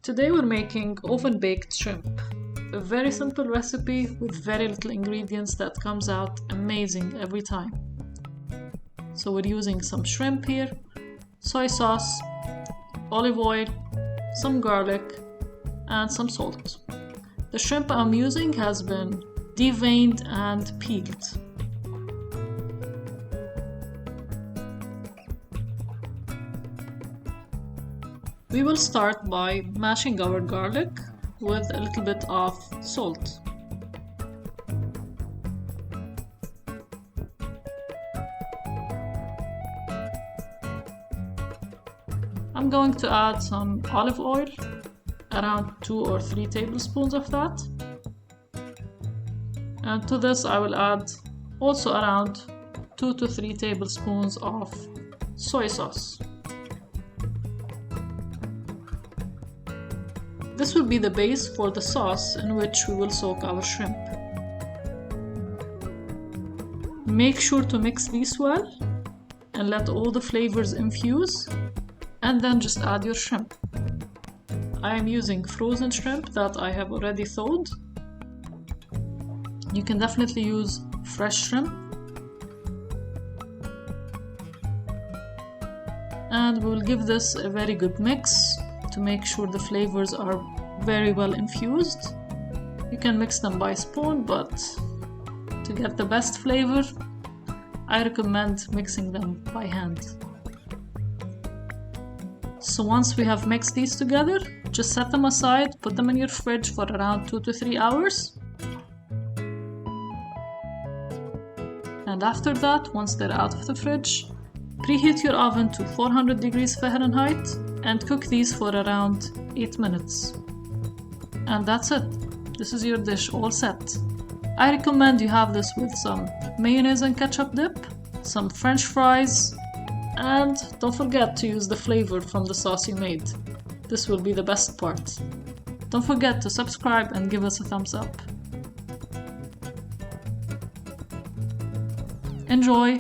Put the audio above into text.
Today we're making oven-baked shrimp. A very simple recipe with very little ingredients that comes out amazing every time. So we're using some shrimp here, soy sauce, olive oil, some garlic, and some salt. The shrimp I'm using has been deveined and peeled. We will start by mashing our garlic with a little bit of salt. I'm going to add some olive oil, around 2 or 3 tablespoons of that. And to this I will add also around 2 to 3 tablespoons of soy sauce. This will be the base for the sauce in which we will soak our shrimp. Make sure to mix these well and let all the flavors infuse, and then just add your shrimp. I am using frozen shrimp that I have already thawed. You can definitely use fresh shrimp. And we will give this a very good mix to make sure the flavors are very well infused. You can mix them by spoon, but to get the best flavor, I recommend mixing them by hand. So once we have mixed these together, just set them aside, put them in your fridge for around 2 to 3 hours. And after that, once they're out of the fridge, preheat your oven to 400 degrees Fahrenheit and cook these for around 8 minutes. And that's it. This is your dish all set. I recommend you have this with some mayonnaise and ketchup dip, some French fries, and don't forget to use the flavor from the sauce you made. This will be the best part. Don't forget to subscribe and give us a thumbs up. Enjoy!